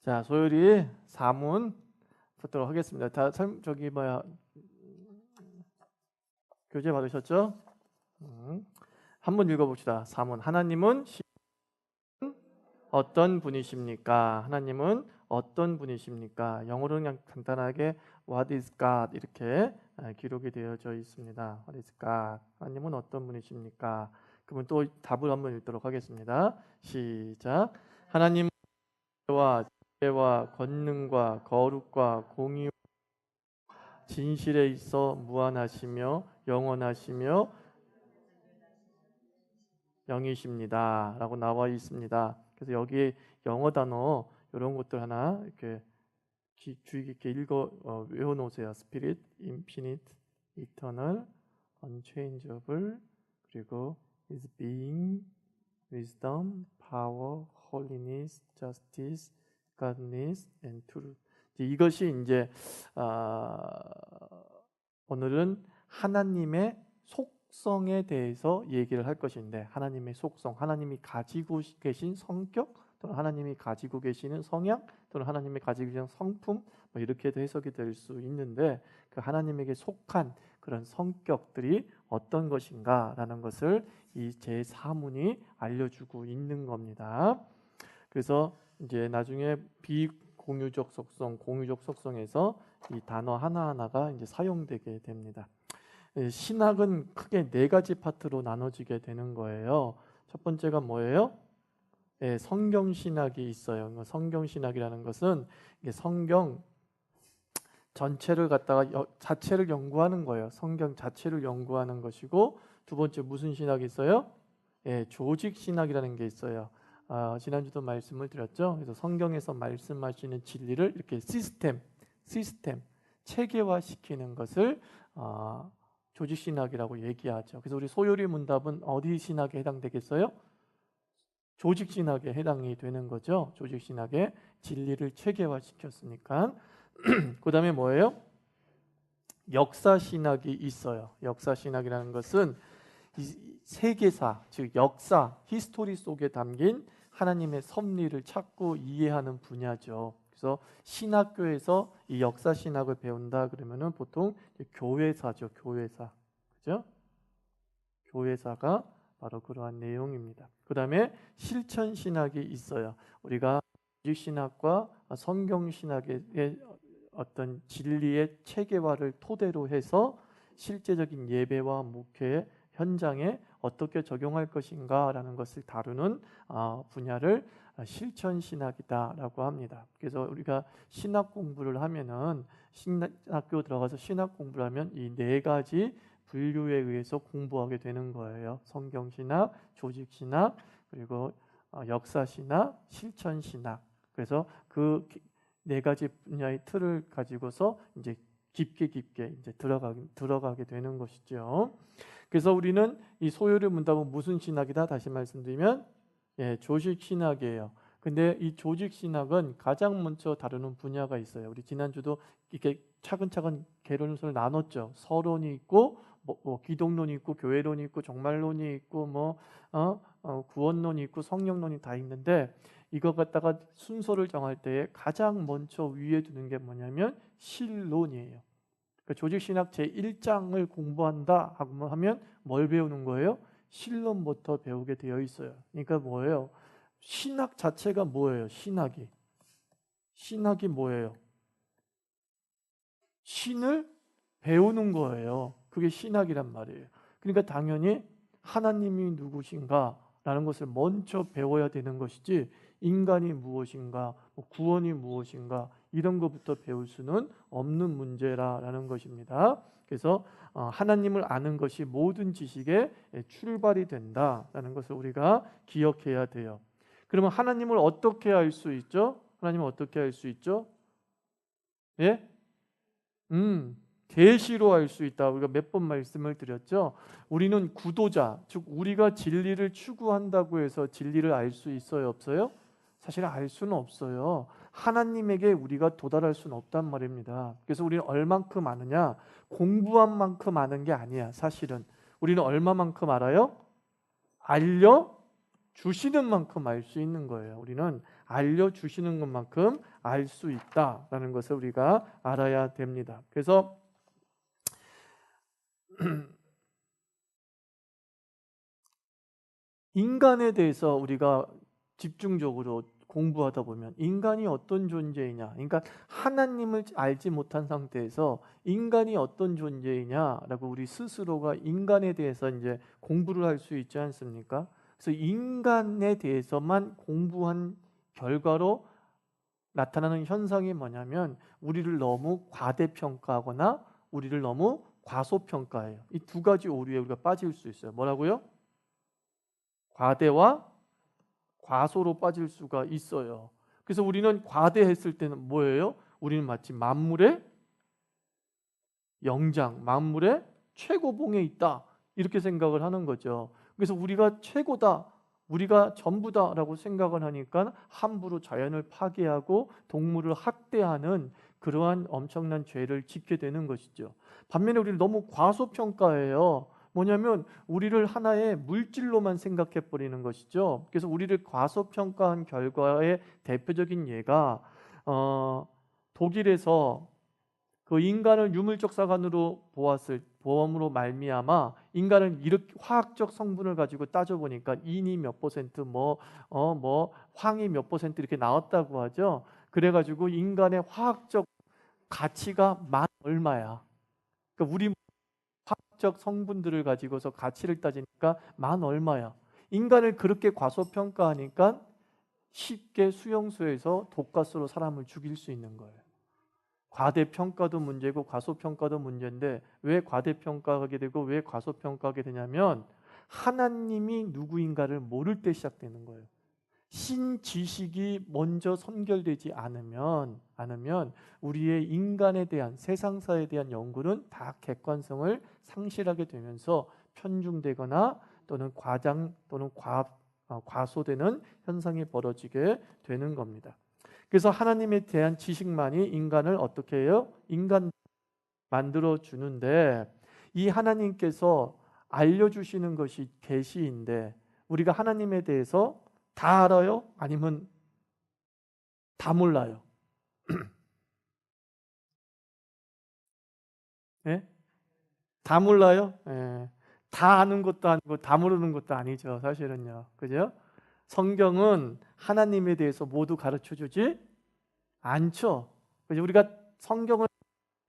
자, 소율이 4문 붙도록 하겠습니다. 다 저기 뭐야 교재 받으셨죠? 한번 읽어봅시다. 4문. 하나님은 어떤 분이십니까? 하나님은 어떤 분이십니까? 영어로는 그냥 간단하게 What is God 이렇게 기록이 되어져 있습니다. What is God? 하나님은 어떤 분이십니까? 그러면 또 답을 한번 읽도록 하겠습니다. 시작. 하나님은 지혜와 권능과 거룩과 공의 진실에 있어 무한하시며 영원하시며 영이십니다 라고 나와 있습니다. 그래서 여기 영어 단어 이런 것들 하나 이렇게 주의 깊게 외워놓으세요. Spirit, Infinite, Eternal, Unchangeable, 그리고 His Being, Wisdom, Power, Holiness, Justice, Godness, and Truth. 이것이 이제 오늘은 하나님의 속성에 대해서 얘기를 할 것인데, 하나님의 속성, 하나님이 가지고 계신 성격, 또는 하나님이 가지고 계시는 성향, 또는 하나님이 가지고 계시는 성품, 뭐 이렇게도 해석이 될 수 있는데, 그 하나님에게 속한 그런 성격들이 어떤 것인가라는 것을 이 제4문이 알려주고 있는 겁니다. 그래서 이제 나중에 비공유적 속성, 공유적 속성에서 이 단어 하나하나가 이제 사용되게 됩니다. 신학은 크게 4가지 파트로 나눠지게 되는 거예요. 첫 번째가 뭐예요? 성경신학이 있어요. 성경신학이라는 것은 성경 전체를 갖다가 자체를 연구하는 거예요. 성경 자체를 연구하는 것이고, 두 번째 무슨 신학이 있어요? 조직신학이라는 게 있어요. 지난주도 말씀을 드렸죠. 그래서 성경에서 말씀하시는 진리를 이렇게 시스템 체계화시키는 것을 조직신학이라고 얘기하죠. 그래서 우리 소요리 문답은 어디 신학에 해당되겠어요? 조직신학에 해당이 되는 거죠. 조직신학의 진리를 체계화시켰으니까. 그 다음에 뭐예요? 역사신학이 있어요. 역사신학이라는 것은 이 세계사, 즉 역사, 히스토리 속에 담긴 하나님의 섭리를 찾고 이해하는 분야죠. 그래서 신학교에서 이 역사신학을 배운다 그러면은 보통 교회사죠. 교회사. 그죠? 교회사가 바로 그러한 내용입니다. 그 다음에 실천신학이 있어요. 우리가 조직신학과 성경신학의 어떤 진리의 체계화를 토대로 해서 실제적인 예배와 목회 현장에 어떻게 적용할 것인가 라는 것을 다루는 분야를 실천신학이다라고 합니다. 그래서 우리가 신학 공부를 하면은, 신학교 들어가서 신학 공부를 하면 이 4가지 분류에 의해서 공부하게 되는 거예요. 성경신학, 조직신학, 그리고 역사신학, 실천신학. 그래서 그 4가지 분야의 틀을 가지고서 이제 깊게 이제 들어가게 되는 것이죠. 그래서 우리는 이 소요리 문답은 무슨 신학이다? 다시 말씀드리면 조직신학이에요. 근데 이 조직신학은 가장 먼저 다루는 분야가 있어요. 우리 지난주도 이렇게 차근차근 개론을 나눴죠. 서론이 있고 뭐 기독론이 있고 교회론이 있고 종말론이 있고 구원론이 있고 성령론이 다 있는데, 이거 갖다가 순서를 정할 때에 가장 먼저 위에 두는 게 뭐냐면 실론이에요. 그러니까 조직신학 제1장을 공부한다 하면 뭘 배우는 거예요? 실론부터 배우게 되어 있어요. 그러니까 뭐예요? 신학 자체가 뭐예요? 신학이 뭐예요? 신을 배우는 거예요. 그게 신학이란 말이에요. 그러니까 당연히 하나님이 누구신가 라는 것을 먼저 배워야 되는 것이지, 인간이 무엇인가, 구원이 무엇인가 이런 것부터 배울 수는 없는 문제라는 것입니다. 그래서 하나님을 아는 것이 모든 지식의 출발이 된다라는 것을 우리가 기억해야 돼요. 그러면 하나님을 어떻게 알 수 있죠? 하나님을 어떻게 알 수 있죠? 예? 계시로 알 수 있다. 우리가 몇 번 말씀을 드렸죠. 우리는 구도자, 즉 우리가 진리를 추구한다고 해서 진리를 알 수 있어요, 없어요? 사실 알 수는 없어요. 하나님에게 우리가 도달할 수는 없단 말입니다. 그래서 우리는 얼만큼 아느냐? 공부한 만큼 아는 게 아니야. 사실은 우리는 얼마만큼 알아요? 주시는 만큼 알 수 있는 거예요. 우리는 알려주시는 것만큼 알 수 있다라는 것을 우리가 알아야 됩니다. 그래서 인간에 대해서 우리가 집중적으로 공부하다 보면 인간이 어떤 존재이냐, 그러니까 하나님을 알지 못한 상태에서 인간이 어떤 존재이냐라고 우리 스스로가 인간에 대해서 이제 공부를 할 수 있지 않습니까? 그래서 인간에 대해서만 공부한 결과로 나타나는 현상이 뭐냐면 우리를 너무 과대평가하거나 우리를 너무 과소평가해요. 이 두 가지 오류에 우리가 빠질 수 있어요. 뭐라고요? 과대와 과소로 빠질 수가 있어요. 그래서 우리는 과대했을 때는 뭐예요? 우리는 마치 만물의 영장, 만물의 최고봉에 있다, 이렇게 생각을 하는 거죠. 그래서 우리가 최고다, 우리가 전부다라고 생각을 하니까 함부로 자연을 파괴하고 동물을 학대하는 그러한 엄청난 죄를 짓게 되는 것이죠. 반면에 우리를 너무 과소평가해요. 뭐냐면 우리를 하나의 물질로만 생각해 버리는 것이죠. 그래서 우리를 과소평가한 결과의 대표적인 예가 독일에서 그 인간을 유물적 사관으로 보험으로 말미암아 인간을 이렇게 화학적 성분을 가지고 따져보니까 인이 몇 퍼센트, 황이 몇 퍼센트 이렇게 나왔다고 하죠. 그래가지고 인간의 화학적 가치가 만 얼마야. 그러니까 우리 화학적 성분들을 가지고서 가치를 따지니까 만 얼마야. 인간을 그렇게 과소평가하니까 쉽게 수용소에서 독가스로 사람을 죽일 수 있는 거예요. 과대평가도 문제고 과소평가도 문제인데 왜 과대평가하게 되고 왜 과소평가하게 되냐면 하나님이 누구인가를 모를 때 시작되는 거예요. 신지식이 먼저 선결되지 않으면 우리의 인간에 대한, 세상사에 대한 연구는 다 객관성을 상실하게 되면서 편중되거나 또는 과소되는 현상이 벌어지게 되는 겁니다. 그래서 하나님에 대한 지식만이 인간을 어떻게 해요? 인간 만들어 주는데, 이 하나님께서 알려주시는 것이 계시인데 우리가 하나님에 대해서 다 알아요? 아니면 다 몰라요? 예? 다 몰라요? 예. 다 아는 것도 아니고 다 모르는 것도 아니죠, 사실은요. 그죠? 성경은 하나님에 대해서 모두 가르쳐 주지 않죠. 그죠? 우리가 성경을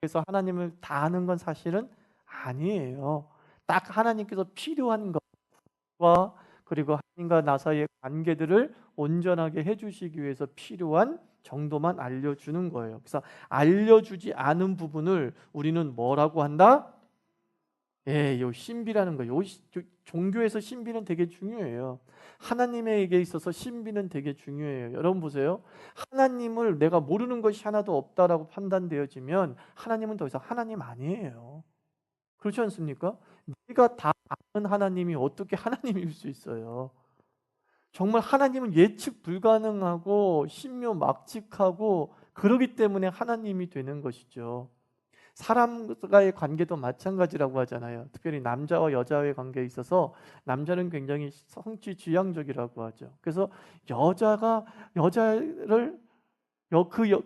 해서 하나님을 다 아는 건 사실은 아니에요. 딱 하나님께서 필요한 것과 그리고 하나님과 나 사이의 관계들을 온전하게 해주시기 위해서 필요한 정도만 알려주는 거예요. 그래서 알려주지 않은 부분을 우리는 뭐라고 한다? 예, 요 신비라는 거예요. 종교에서 신비는 되게 중요해요. 하나님에게 있어서 신비는 되게 중요해요. 여러분 보세요. 하나님을 내가 모르는 것이 하나도 없다라고 판단되어지면 하나님은 더 이상 하나님 아니에요. 그렇지 않습니까? 네가 다 아는 하나님이 어떻게 하나님일 수 있어요? 정말 하나님은 예측 불가능하고 신묘막측하고 그러기 때문에 하나님이 되는 것이죠. 사람과의 관계도 마찬가지라고 하잖아요. 특별히 남자와 여자의 관계에 있어서 남자는 굉장히 성취 지향적이라고 하죠. 그래서 여자가 여자를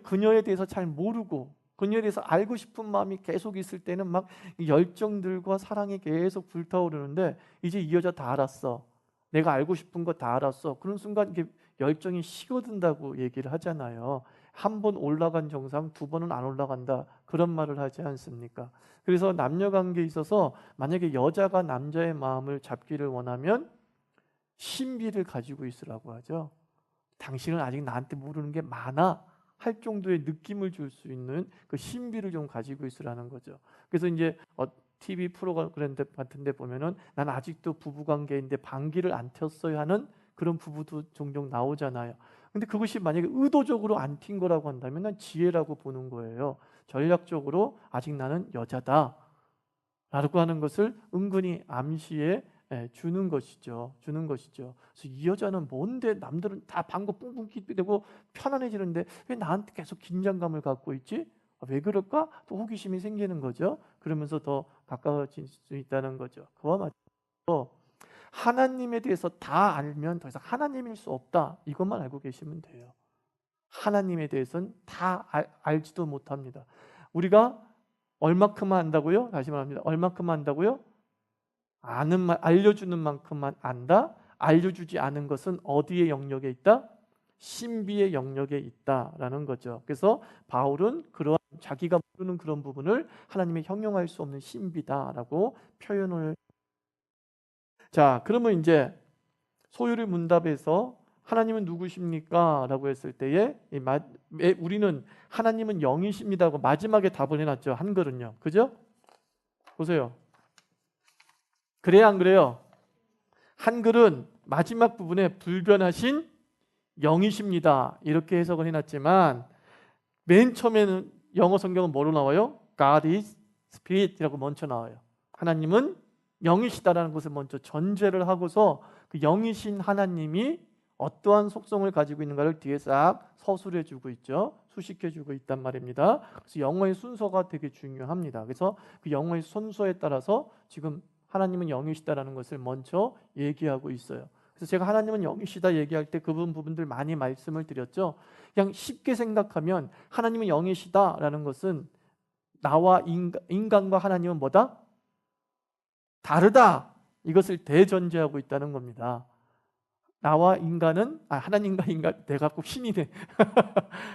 그녀에 대해서 잘 모르고 그녀에 대해서 알고 싶은 마음이 계속 있을 때는 막 열정들과 사랑이 계속 불타오르는데 이제 이 여자 다 알았어, 내가 알고 싶은 거 다 알았어, 그런 순간 이게 열정이 식어든다고 얘기를 하잖아요. 한 번 올라간 정상 두 번은 안 올라간다, 그런 말을 하지 않습니까? 그래서 남녀 관계에 있어서 만약에 여자가 남자의 마음을 잡기를 원하면 신비를 가지고 있으라고 하죠. 당신은 아직 나한테 모르는 게 많아 할 정도의 느낌을 줄 수 있는 그 신비를 좀 가지고 있으라는 거죠. 그래서 이제 TV 프로그램 같은 데 보면은 난 아직도 부부관계인데 방귀를 안 텄어요 하는 그런 부부도 종종 나오잖아요. 근데 그것이 만약에 의도적으로 안 튄 거라고 한다면 난 지혜라고 보는 거예요. 전략적으로 아직 나는 여자다 라고 하는 것을 은근히 암시해 주는 것이죠. 그래서 이 여자는 뭔데 남들은 다 방구 뿡뿡 끼고 편안해지는데 왜 나한테 계속 긴장감을 갖고 있지? 왜 그럴까? 또 호기심이 생기는 거죠. 그러면서 더 가까워질 수 있다는 거죠. 그와 마찬가지로 하나님에 대해서 다 알면 더 이상 하나님일 수 없다. 이것만 알고 계시면 돼요. 하나님에 대해서는 다 알지도 못합니다. 우리가 얼마큼만 안다고요? 다시 말합니다. 얼마큼만 안다고요? 알려주는 만큼만 안다. 알려주지 않은 것은 어디의 영역에 있다? 신비의 영역에 있다라는 거죠. 그래서 바울은 그런 자기가 모르는 그런 부분을 하나님의 형용할 수 없는 신비다라고 표현을. 자, 그러면 이제 소유리 문답에서 하나님은 누구십니까? 라고 했을 때에 우리는 하나님은 영이십니다고 마지막에 답을 해놨죠. 한글은요. 그죠? 보세요. 그래요, 안 그래요? 한글은 마지막 부분에 불변하신 영이십니다. 이렇게 해석을 해놨지만 맨 처음에는 영어 성경은 뭐로 나와요? God is Spirit이라고 먼저 나와요. 하나님은 영이시다라는 것을 먼저 전제를 하고서 그 영이신 하나님이 어떠한 속성을 가지고 있는가를 뒤에 싹 서술해주고 있죠. 수식해주고 있단 말입니다. 그래서 영어의 순서가 되게 중요합니다. 그래서 그 영어의 순서에 따라서 지금 하나님은 영이시다라는 것을 먼저 얘기하고 있어요. 그래서 제가 하나님은 영이시다 얘기할 때 그 부분들 많이 말씀을 드렸죠. 그냥 쉽게 생각하면 하나님은 영이시다라는 것은 나와 인간과 하나님은 뭐다? 다르다. 이것을 대전제하고 있다는 겁니다. 나와 인간은 하나님과 인간, 내가 꼭 신이네.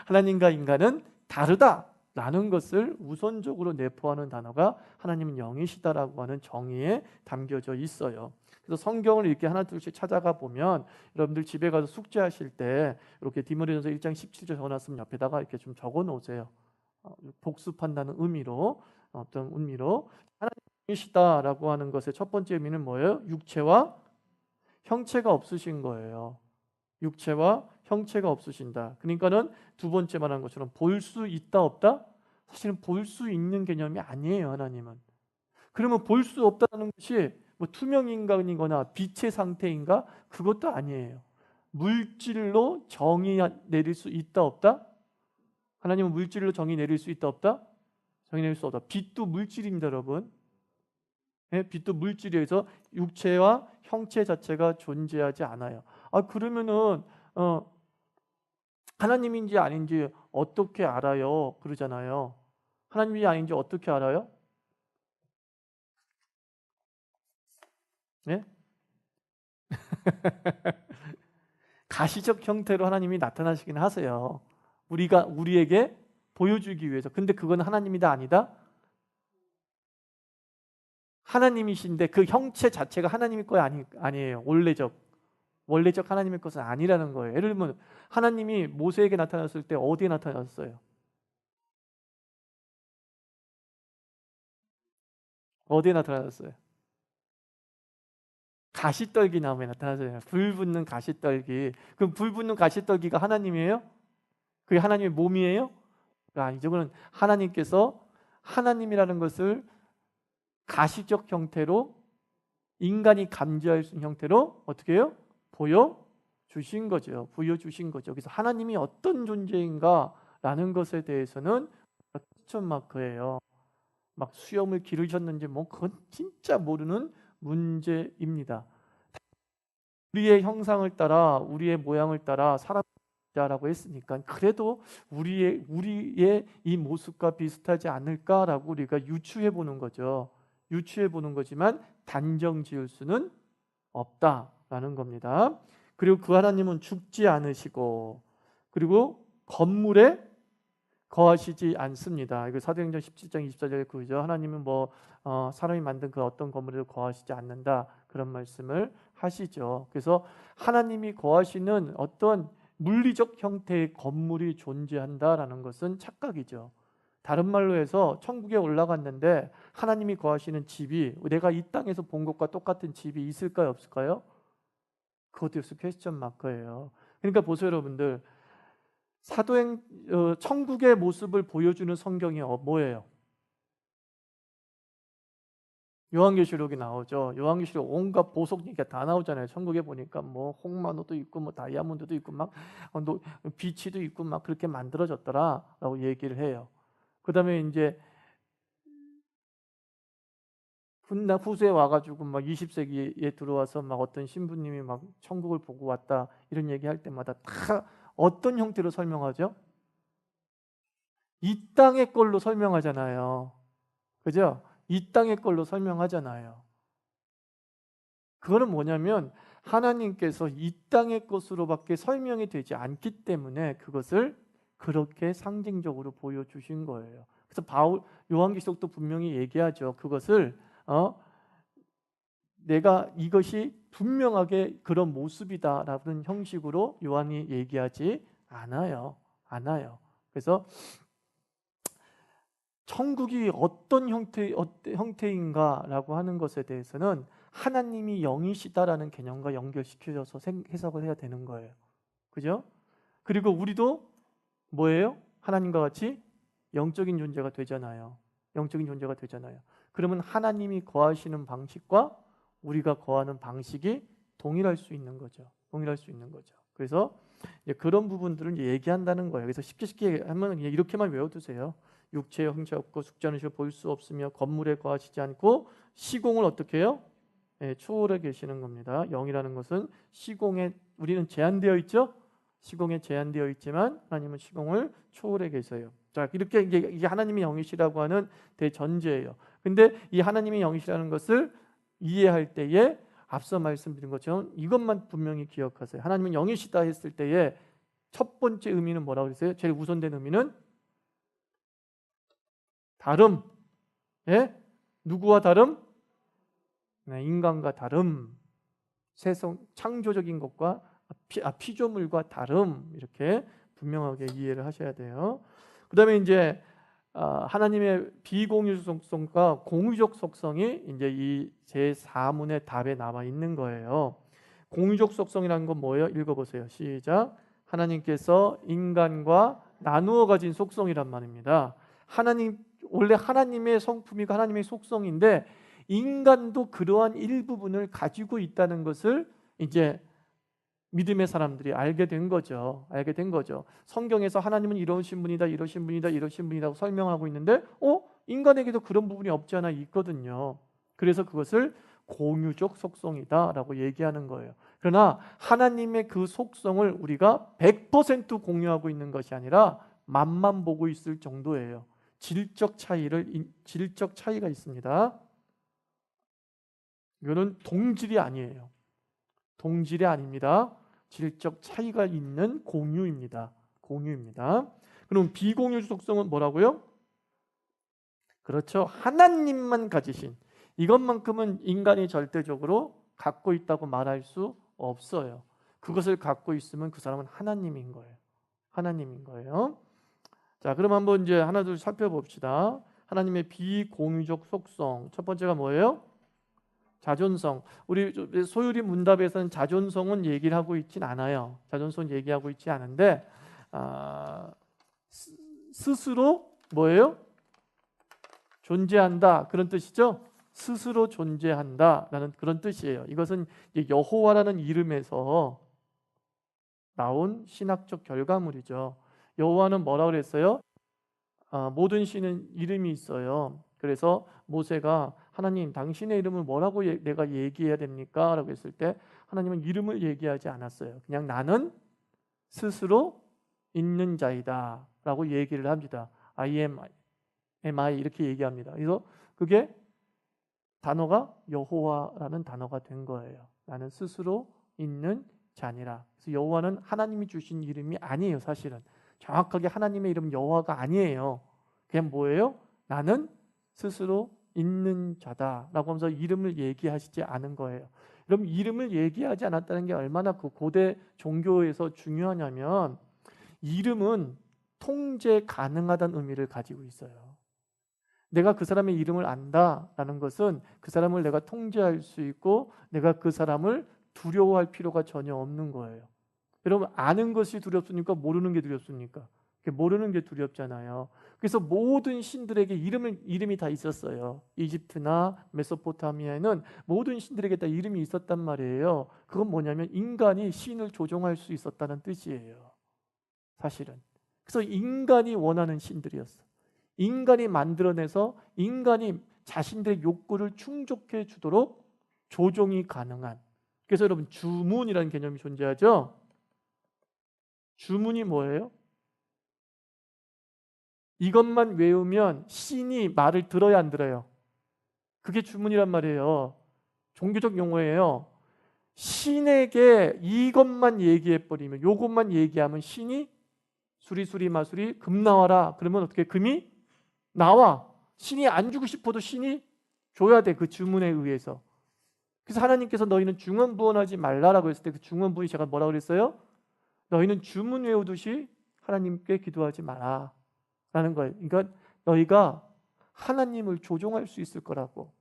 하나님과 인간은 다르다라는 것을 우선적으로 내포하는 단어가 하나님은 영이시다라고 하는 정의에 담겨져 있어요. 그래서 성경을 이렇게 하나 둘씩 찾아가 보면 여러분들 집에 가서 숙제하실 때 이렇게 디모데전서 1장 17절 적어놨으면 옆에다가 이렇게 좀 적어 놓으세요. 복습한다는 의미로, 어떤 의미로. 하나님이시다라고 하는 것의 첫 번째 의미는 뭐예요? 육체와 형체가 없으신 거예요. 육체와 형체가 없으신다. 그러니까는 두 번째 말한 것처럼 볼 수 있다 없다? 사실은 볼 수 있는 개념이 아니에요. 하나님은. 그러면 볼 수 없다는 것이 뭐 투명 인간이거나 빛의 상태인가? 그것도 아니에요. 물질로 정의 내릴 수 있다 없다? 하나님은 물질로 정의 내릴 수 있다 없다? 정의 내릴 수 없다. 빛도 물질입니다, 여러분. 예, 빛도 물질에서 육체와 형체 자체가 존재하지 않아요. 그러면은 하나님인지 아닌지 어떻게 알아요? 그러잖아요. 하나님이 아닌지 어떻게 알아요? 네? 가시적 형태로 하나님이 나타나시긴 하세요. 우리에게 보여주기 위해서. 근데 그건 하나님이다 아니다? 하나님이신데 그 형체 자체가 하나님의 거 아니에요. 원래적 하나님의 것은 아니라는 거예요. 예를 들면 하나님이 모세에게 나타났을 때 어디에 나타났어요? 어디에 나타났어요? 가시떨기 나무에 나타나잖아요. 불 붙는 가시떨기. 그럼 불 붙는 가시떨기가 하나님이에요? 그게 하나님의 몸이에요? 이거는 하나님께서 하나님이라는 것을 가시적 형태로 인간이 감지할 수 있는 형태로 어떻게 해요? 보여주신 거죠. 보여주신 거죠. 그래서 하나님이 어떤 존재인가라는 것에 대해서는 퀘스천 마크예요. 막 수염을 기르셨는지 뭐 그건 진짜 모르는 문제입니다. 우리의 형상을 따라 우리의 모양을 따라 사람이라고 했으니까 그래도 우리의 이 모습과 비슷하지 않을까라고 우리가 유추해 보는 거죠. 유추해 보는 거지만 단정 지을 수는 없다라는 겁니다. 그리고 그 하나님은 죽지 않으시고 그리고 건물에 거하시지 않습니다. 이거 사도행전 17장 24절에 그죠. 하나님은 사람이 만든 그 어떤 건물에도 거하시지 않는다 그런 말씀을 하시죠. 그래서 하나님이 거하시는 어떤 물리적 형태의 건물이 존재한다라는 것은 착각이죠. 다른 말로 해서 천국에 올라갔는데 하나님이 거하시는 집이 내가 이 땅에서 본 것과 똑같은 집이 있을까요, 없을까요? 그것도 역시 퀘스천 마크예요. 그러니까 보세요, 여러분들. 천국의 모습을 보여주는 성경이 뭐예요? 요한계시록이 나오죠. 요한계시록 온갖 보석 얘기가 다 나오잖아요. 천국에 보니까 뭐 홍마노도 있고 뭐 다이아몬드도 있고 막 비치도 있고 막 그렇게 만들어졌더라라고 얘기를 해요. 그다음에 이제 훗날 후세에 와가지고 막 20세기에 들어와서 막 어떤 신부님이 막 천국을 보고 왔다 이런 얘기할 때마다 다 어떤 형태로 설명하죠? 이 땅의 걸로 설명하잖아요. 그죠? 이 땅의 걸로 설명하잖아요. 그거는 뭐냐면 하나님께서 이 땅의 것으로밖에 설명이 되지 않기 때문에 그것을 그렇게 상징적으로 보여주신 거예요. 그래서 요한계시록도 분명히 얘기하죠. 그것을 내가 이것이 분명하게 그런 모습이다라는 형식으로 요한이 얘기하지 않아요. 그래서 천국이 어떤 형태인가라고 하는 것에 대해서는 하나님이 영이시다라는 개념과 연결시켜서 해석을 해야 되는 거예요. 그죠? 그리고 우리도 뭐예요? 하나님과 같이 영적인 존재가 되잖아요. 그러면 하나님이 거하시는 방식과 우리가 거하는 방식이 동일할 수 있는 거죠. 그래서 그런 부분들을 얘기한다는 거예요. 그래서 쉽게 하면 이렇게만 외워두세요. 육체의 형체 없고 숙자는 볼 수 없으며 건물에 거하시지 않고 시공을 어떻게 해요? 초월해 계시는 겁니다. 영이라는 것은 시공에 우리는 제한되어 있죠. 시공에 제한되어 있지만 하나님은 시공을 초월해 계세요. 자, 이렇게 이게 하나님의 영이시라고 하는 대전제예요. 근데 이 하나님의 영이시라는 것을 이해할 때에 앞서 말씀드린 것처럼 이것만 분명히 기억하세요. 하나님은 영이시다 했을 때에 첫 번째 의미는 뭐라고 그랬어요? 제일 우선된 의미는 다름. 예? 누구와 다름? 네, 인간과 다름. 세상 창조적인 것과 피조물과 다름, 이렇게 분명하게 이해를 하셔야 돼요. 그 다음에 이제 하나님의 비공유적 속성과 공유적 속성이 이제 이 제4문의 답에 남아 있는 거예요. 공유적 속성이라는 건 뭐예요? 읽어보세요. 시작. 하나님께서 인간과 나누어 가진 속성이란 말입니다. 원래 하나님의 성품이고 하나님의 속성인데 인간도 그러한 일부분을 가지고 있다는 것을 이제 믿음의 사람들이 알게 된 거죠. 성경에서 하나님은 이러신 분이다 설명하고 있는데 인간에게도 그런 부분이 없지 않아 있거든요. 그래서 그것을 공유적 속성이다라고 얘기하는 거예요. 그러나 하나님의 그 속성을 우리가 100% 공유하고 있는 것이 아니라 맛만 보고 있을 정도예요. 질적 차이가 있습니다. 이거는 동질이 아니에요. 동질이 아닙니다. 질적 차이가 있는 공유입니다. 그럼 비공유 속성은 뭐라고요? 그렇죠. 하나님만 가지신 이것만큼은 인간이 절대적으로 갖고 있다고 말할 수 없어요. 그것을 갖고 있으면 그 사람은 하나님인 거예요. 자, 그럼 한번 이제 하나 둘 살펴봅시다. 하나님의 비공유적 속성. 첫 번째가 뭐예요? 자존성. 우리 소율이 문답에서는 자존성은 얘기를 하고 있진 않아요. 자존성은 얘기하고 있지 않은데 스스로 뭐예요? 존재한다, 그런 뜻이죠. 스스로 존재한다라는 그런 뜻이에요. 이것은 여호와라는 이름에서 나온 신학적 결과물이죠. 여호와는 뭐라고 그랬어요? 모든 신은 이름이 있어요. 그래서 모세가 하나님 당신의 이름을 뭐라고 내가 얘기해야 됩니까? 라고 했을 때 하나님은 이름을 얘기하지 않았어요. 그냥 나는 스스로 있는 자이다 라고 얘기를 합니다. I am I 이렇게 얘기합니다. 그래서 그게 단어가 여호와라는 단어가 된 거예요. 나는 스스로 있는 자니라. 그래서 여호와는 하나님이 주신 이름이 아니에요. 사실은 정확하게 하나님의 이름 여호와가 아니에요. 그냥 뭐예요? 나는 스스로 있는 자다라고 하면서 이름을 얘기하시지 않은 거예요. 그럼 이름을 얘기하지 않았다는 게 얼마나 그 고대 종교에서 중요하냐면 이름은 통제 가능하다는 의미를 가지고 있어요. 내가 그 사람의 이름을 안다라는 것은 그 사람을 내가 통제할 수 있고 내가 그 사람을 두려워할 필요가 전혀 없는 거예요. 여러분 아는 것이 두렵습니까? 모르는 게 두렵습니까? 모르는 게 두렵잖아요. 그래서 모든 신들에게 이름이 다 있었어요. 이집트나 메소포타미아에는 모든 신들에게 다 이름이 있었단 말이에요. 그건 뭐냐면 인간이 신을 조종할 수 있었다는 뜻이에요. 사실은. 그래서 인간이 원하는 신들이었어. 인간이 만들어내서 인간이 자신들의 욕구를 충족해 주도록 조종이 가능한. 그래서 여러분 주문이라는 개념이 존재하죠. 주문이 뭐예요? 이것만 외우면 신이 말을 들어야 안 들어요? 그게 주문이란 말이에요. 종교적 용어예요. 신에게 이것만 얘기해버리면, 요것만 얘기하면 신이 수리수리 마수리 금 나와라 그러면 어떻게 금이 나와. 신이 안 주고 싶어도 신이 줘야 돼. 그 주문에 의해서. 그래서 하나님께서 너희는 중언부언하지 말라라고 했을 때 그 중언부언이 제가 뭐라고 그랬어요? 너희는 주문 외우듯이 하나님께 기도하지 마라 라는 거예요. 그러니까 너희가 하나님을 조종할 수 있을 거라고,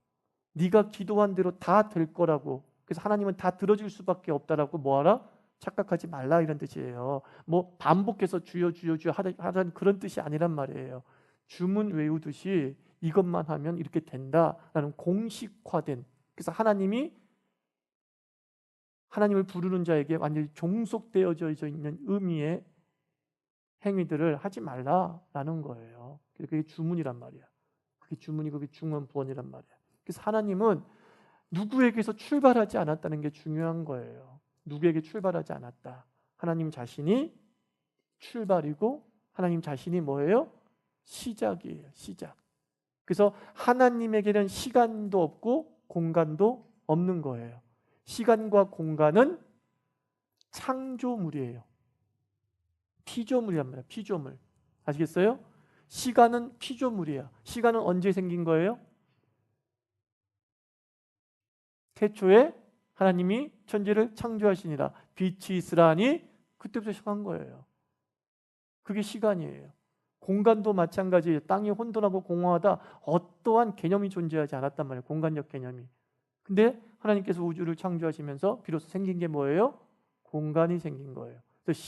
네가 기도한 대로 다 될 거라고, 그래서 하나님은 다 들어줄 수밖에 없다라고 뭐하라? 착각하지 말라 이런 뜻이에요. 뭐 반복해서 주여 주여 주여 하라는 그런 뜻이 아니란 말이에요. 주문 외우듯이 이것만 하면 이렇게 된다라는 공식화된, 그래서 하나님을 부르는 자에게 완전히 종속되어져 있는 의미의 행위들을 하지 말라라는 거예요. 그게 주문이란 말이야. 그게 주문이고 그게 중언부언이란 말이야. 그래서 하나님은 누구에게서 출발하지 않았다는 게 중요한 거예요. 누구에게 출발하지 않았다. 하나님 자신이 출발이고 하나님 자신이 뭐예요? 시작이에요. 시작. 그래서 하나님에게는 시간도 없고 공간도 없는 거예요. 시간과 공간은 창조물이에요. 피조물이란 말이에요. 피조물. 아시겠어요? 시간은 피조물이야. 시간은 언제 생긴 거예요? 태초에 하나님이 천지를 창조하시니라. 빛이 있으라니 그때부터 시작한 거예요. 그게 시간이에요. 공간도 마찬가지예요. 땅이 혼돈하고 공허하다. 어떠한 개념이 존재하지 않았단 말이에요. 공간적 개념이. 근데 하나님께서 우주를 창조하시면서 비로소 생긴 게 뭐예요? 공간이 생긴 거예요. 그래서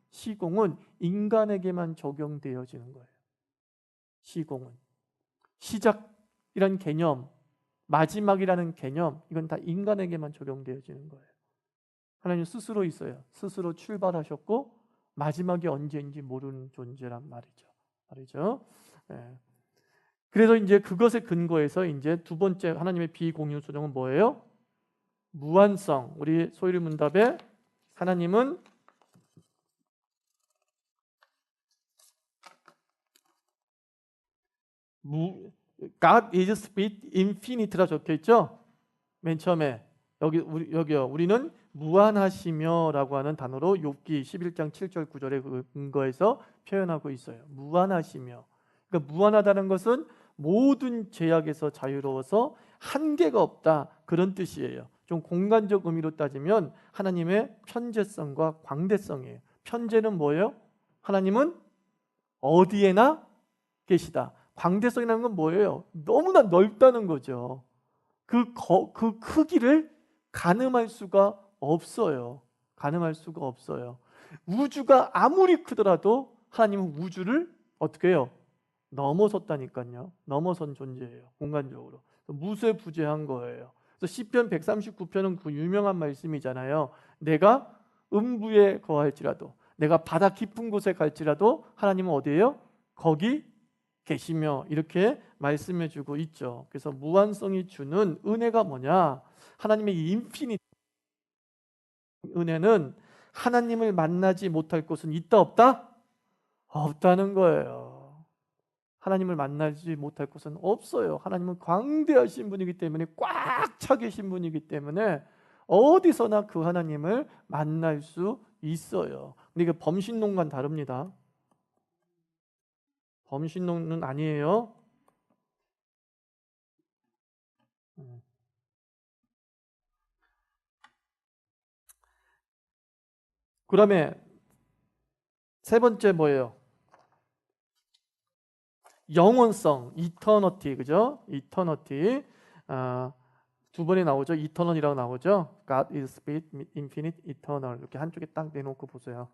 시공은 인간에게만 적용되어지는 거예요. 시공은. 시작이란 개념, 마지막이라는 개념, 이건 다 인간에게만 적용되어지는 거예요. 하나님 스스로 있어요. 스스로 출발하셨고 마지막이 언제인지 모르는 존재란 말이죠. 예. 그래서 이제 그것에 근거해서 이제 두 번째 하나님의 비공유 소정은 뭐예요? 무한성. 우리 소유리 문답에 하나님은 God is spirit infinite라 적혀 있죠? 맨 처음에 여기요. 우리는 무한하시며라고 하는 단어로 욥기 11장 7절 9절에 근거해서 표현하고 있어요. 무한하시며. 그러니까 무한하다는 것은 모든 제약에서 자유로워서 한계가 없다, 그런 뜻이에요. 좀 공간적 의미로 따지면 하나님의 편재성과 광대성이에요. 편재는 뭐예요? 하나님은 어디에나 계시다. 광대성이라는 건 뭐예요? 너무나 넓다는 거죠. 그 크기를 가늠할 수가 없어요. 가늠할 수가 없어요. 우주가 아무리 크더라도 하나님은 우주를 어떻게 해요? 넘어섰다니까요. 넘어선 존재예요. 공간적으로. 무쇠부재한 거예요. 그래서 시편 139편은 그 유명한 말씀이잖아요. 내가 음부에 거할지라도, 내가 바다 깊은 곳에 갈지라도 하나님은 어디예요? 거기 계시며, 이렇게 말씀해 주고 있죠. 그래서 무한성이 주는 은혜가 뭐냐? 하나님의 이 인피니트 은혜는 하나님을 만나지 못할 곳은 있다 없다? 없다는 거예요. 하나님을 만나지 못할 곳은 없어요. 하나님은 광대하신 분이기 때문에, 꽉 차 계신 분이기 때문에 어디서나 그 하나님을 만날 수 있어요. 근데 이게 범신론과는 다릅니다. 범신론은 아니에요. 그다음에 세 번째 뭐예요? 영원성, 이터너티, 그죠? 이터너티. 두 번에 나오죠. 이터널이라고 나오죠. God is spirit, infinite, eternal. 이렇게 한쪽에 딱 내놓고 보세요.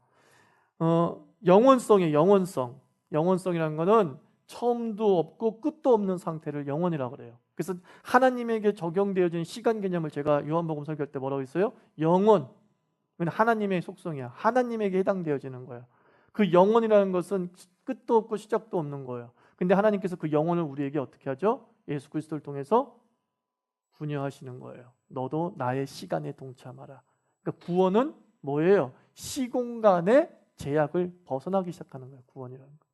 영원성이에요. 영원성. 영원성이라는 거는 처음도 없고 끝도 없는 상태를 영원이라고 그래요. 그래서 하나님에게 적용되어진 시간 개념을 제가 요한복음 설교할 때 뭐라고 했어요? 영원. 하나님의 속성이야. 하나님에게 해당되어지는 거예요. 그 영원이라는 것은 끝도 없고 시작도 없는 거예요. 근데 하나님께서 그 영혼을 우리에게 어떻게 하죠? 예수 그리스도를 통해서 분여하시는 거예요. 너도 나의 시간에 동참하라. 그러니까 구원은 뭐예요? 시공간의 제약을 벗어나기 시작하는 거예요. 구원이라는 거.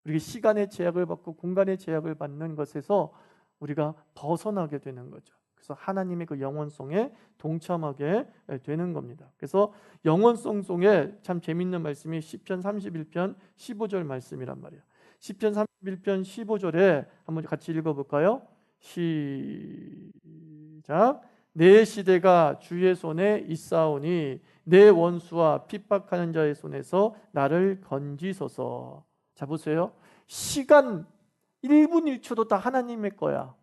우리가 시간의 제약을 받고 공간의 제약을 받는 것에서 우리가 벗어나게 되는 거죠. 그래서 하나님의 그 영원성에 동참하게 되는 겁니다. 그래서 영원성 속에 참 재밌는 말씀이 시편 31편 15절 말씀이란 말이에요. 시편 31편 15절에 한번 같이 읽어볼까요? 시작. 내 시대가 주의 손에 있사오니 내 원수와 핍박하는 자의 손에서 나를 건지소서. 자 보세요. 시간 1분 1초도 다 하나님의 거야.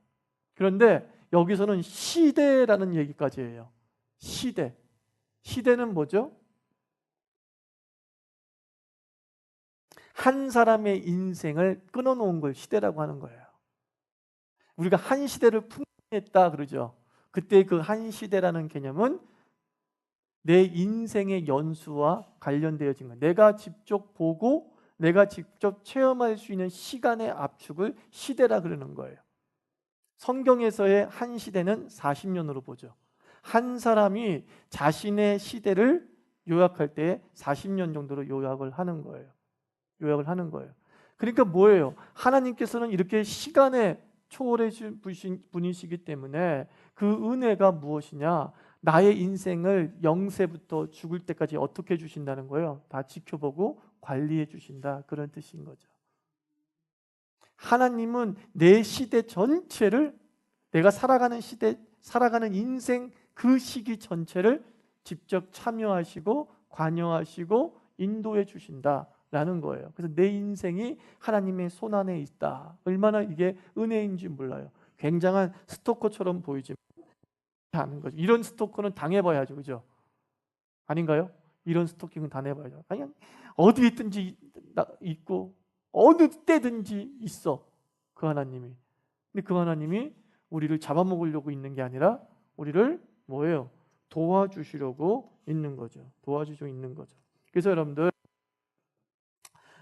그런데 여기서는 시대라는 얘기까지 해요. 시대. 시대는 뭐죠? 한 사람의 인생을 끊어놓은 걸 시대라고 하는 거예요. 우리가 한 시대를 풍미했다 그러죠. 그때 그 한 시대라는 개념은 내 인생의 연수와 관련되어진 거예요. 내가 직접 보고 내가 직접 체험할 수 있는 시간의 압축을 시대라 그러는 거예요. 성경에서의 한 시대는 40년으로 보죠. 한 사람이 자신의 시대를 요약할 때 40년 정도로 요약을 하는 거예요. 요약을 하는 거예요. 그러니까 뭐예요? 하나님께서는 이렇게 시간에 초월해진 분이시기 때문에 그 은혜가 무엇이냐? 나의 인생을 영세부터 죽을 때까지 어떻게 주신다는 거예요? 다 지켜보고 관리해 주신다. 그런 뜻인 거죠. 하나님은 내 시대 전체를, 내가 살아가는 시대, 살아가는 인생 그 시기 전체를 직접 참여하시고 관여하시고 인도해 주신다라는 거예요. 그래서 내 인생이 하나님의 손안에 있다. 얼마나 이게 은혜인지 몰라요. 굉장한 스토커처럼 보이지만 하는 거죠. 이런 스토커는 당해봐야죠, 그죠? 아닌가요? 이런 스토킹은 당해봐야죠. 아니 어디 있든지 있고 어느 때든지 있어 그 하나님이. 근데 그 하나님이 우리를 잡아먹으려고 있는 게 아니라 우리를 뭐예요? 도와주시려고 있는 거죠. 도와주시려고 있는 거죠. 그래서 여러분들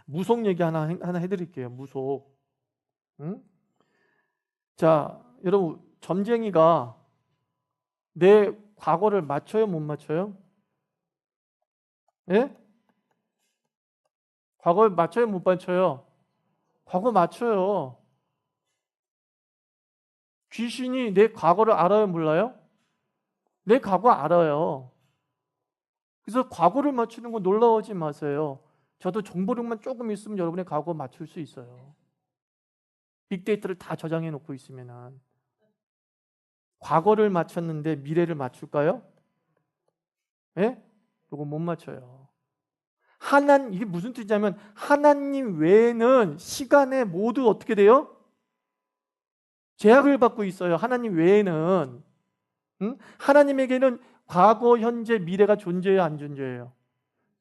무속 얘기 하나 해드릴게요. 무속. 응? 자, 여러분 점쟁이가 내 과거를 맞춰요, 못 맞춰요? 예? 과거를 맞춰요, 못 맞춰요? 과거 맞춰요. 귀신이 내 과거를 알아요, 몰라요? 내 과거 알아요. 그래서 과거를 맞추는 거 놀라워하지 마세요. 저도 정보력만 조금 있으면 여러분의 과거 맞출 수 있어요. 빅데이터를 다 저장해 놓고 있으면. 과거를 맞췄는데 미래를 맞출까요? 예? 이거 못 맞춰요. 이게 무슨 뜻이냐면 하나님 외에는 시간에 모두 어떻게 돼요? 제약을 받고 있어요. 하나님 외에는. 응? 하나님에게는 과거, 현재, 미래가 존재해요, 안 존재해요?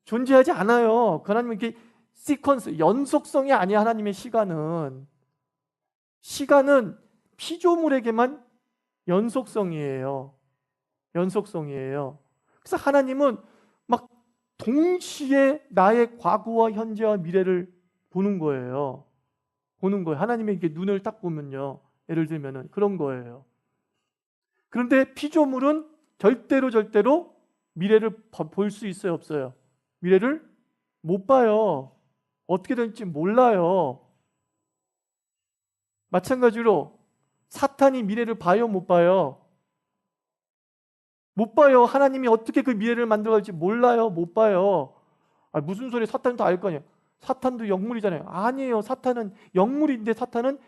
존재하지 않아요. 그 하나님은 이게 시퀀스, 연속성이 아니야. 하나님의 시간은 피조물에게만 연속성이에요. 연속성이에요. 그래서 하나님은 막 동시에 나의 과거와 현재와 미래를 보는 거예요. 보는 거예요. 하나님의 이렇게 눈을 딱 보면요. 예를 들면은 그런 거예요. 그런데 피조물은 절대로 미래를 볼 수 있어요, 없어요? 미래를 못 봐요. 어떻게 될지 몰라요. 마찬가지로 사탄이 미래를 봐요, 못 봐요? 못 봐요. 하나님이 어떻게 그 미래를 만들어갈지 몰라요, 못 봐요. 무슨 소리? 사탄도 알 거 아니에요. 사탄도 영물이잖아요. 아니에요. 사탄은 영물인데 사탄은